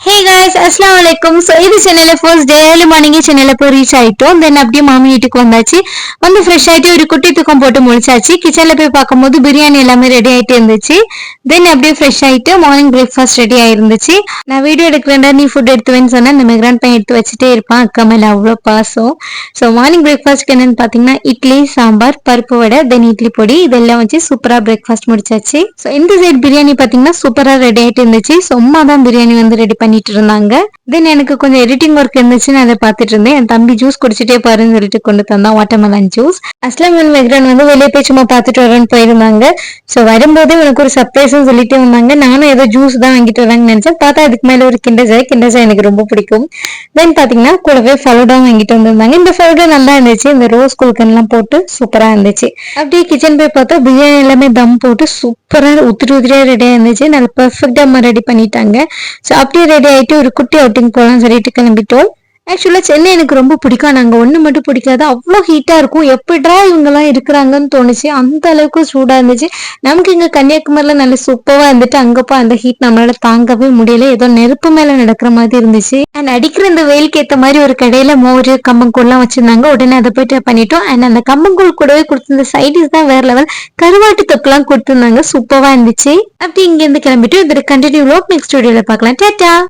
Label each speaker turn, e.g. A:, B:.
A: ஹே guys, அஸ்ஸலாமு அலைக்கும். So இது சென்னையில் ஃபர்ஸ்ட் டே ஏர்லி மார்னிங்கே சென்னையில் போய் ரீச் ஆகிட்டோம். தென் அப்படியே மாமி வீட்டுக்கு வந்தாச்சு. வந்து ஃப்ரெஷ் ஆகிட்டு ஒரு குட்டி தூக்கம் போட்டு முடிச்சாச்சு. கிச்சனில் போய் பார்க்கும்போது பிரியாணி எல்லாமே ரெடி ஆகிட்டு இருந்துச்சு. தென் அப்படியே ஃப்ரெஷ் ஆகிட்டு மார்னிங் பிரேக்ஃபாஸ்ட் ரெடி ஆயிருந்துச்சு. நான் வீடியோ எடுக்கிறேன்டா நீ ஃபுட் எடுத்துவேன்னு சொன்னால் நம்ம கிராண்ட் பையன் எடுத்து வச்சுட்டே இருப்பான். அக்கா மேலே அவ்வளோ பாசம். ஸோ மார்னிங் பிரேக்ஃபாஸ்ட்க்கு என்னென்னு பார்த்தீங்கன்னா இட்லி, சாம்பார், பருப்பு வடை, தென் இட்லி பொடி இதெல்லாம் வச்சு சூப்பராக பிரேக்ஃபாஸ்ட் முடிச்சாச்சு. ஸோ இந்த சைட் பிரியாணி பார்த்தீங்கன்னா சூப்பராக ரெடி ஆகிட்டு இருந்துச்சு. ஸோ அம்மா தான் பிரியாணி வந்து ரெடி பண்ணிட்டு இருந்தாங்க. தென் எனக்கு கொஞ்சம் எடிட்டிங் ஒர்க் இருந்துச்சு, நான் அதை பார்த்துட்டு இருந்தேன். என் தம்பி ஜூஸ் குடிச்சிட்டே பாருன்னு சொல்லிட்டு கொண்டு தந்தான், வாட்டர்மெலன் ஜூஸ். அஸ்லாம் மெக்ரான் வந்து வெளியே போய் சும்மா பார்த்துட்டு வரேன்னு போயிருந்தாங்க. ஸோ வரும்போது எனக்கு ஒரு சர்ப்ரைஸ்ன்னு சொல்லிட்டு வந்தாங்க. நானும் ஏதோ ஜூஸ் தான் வாங்கிட்டு வராங்கன்னு நினைச்சேன். பார்த்தா அதுக்கு மேலே ஒரு கிண்டர் எனக்கு ரொம்ப பிடிக்கும். தென் பார்த்தீங்கன்னா கூடவே ஃபலூடா வாங்கிட்டு வந்திருந்தாங்க. இந்த ஃபலூடா நல்லா இருந்துச்சு, இந்த ரோஸ் குல்கன்லாம் போட்டு சூப்பராக இருந்துச்சு. அப்படியே கிச்சன் போய் பார்த்தா பிரியாணி எல்லாமே தம் போட்டு சூப்பராக உதிரியா ரெடியாக இருந்துச்சு. நல்லா பெர்ஃபெக்டாக அம்மா ரெடி பண்ணிட்டாங்க. ஸோ அப்படியே ரெடி ஆகிட்டு ஒரு குட்டி அவுட்டிங் போகலாம்னு சொல்லிட்டு கிளம்பிட்டோம். ஆக்சுவலாக சென்னை எனக்கு ரொம்ப பிடிக்கும். நாங்கள் ஒன்று மட்டும் பிடிக்காது, அவ்வளோ ஹீட்டாக இருக்கும். எப்படிடா இவங்கெல்லாம் இருக்கிறாங்கன்னு தோணுச்சு. அந்த அளவுக்கு சூடாக இருந்துச்சு. நமக்கு இங்கே கன்னியாகுமரியில் நல்ல சூப்பராக இருந்துட்டு அங்கே போய் அந்த ஹீட் நம்மளால தாங்கவே முடியல. ஏதோ நெருப்பு மேலே நடக்கிற மாதிரி இருந்துச்சு. அண்ட் அடிக்கிற இந்த வெயிலுக்கு ஏற்ற மாதிரி ஒரு கடையில் மோர் கம்பங்கூழ்லாம் வச்சிருந்தாங்க. உடனே அதை போயிட்டு பண்ணிட்டோம். அண்ட் அந்த கம்பங்கூழ் கூடவே கொடுத்துருந்த சைடிஸ் தான் வேற லெவல். கருவாட்டு தொக்குலாம் கொடுத்துருந்தாங்க, சூப்பராக இருந்துச்சு. அப்படி இங்கேருந்து கிளம்பிட்டு இதோட கண்டினியூ நெக்ஸ்ட் வீடியோவில் பார்க்கலாம். டாடா.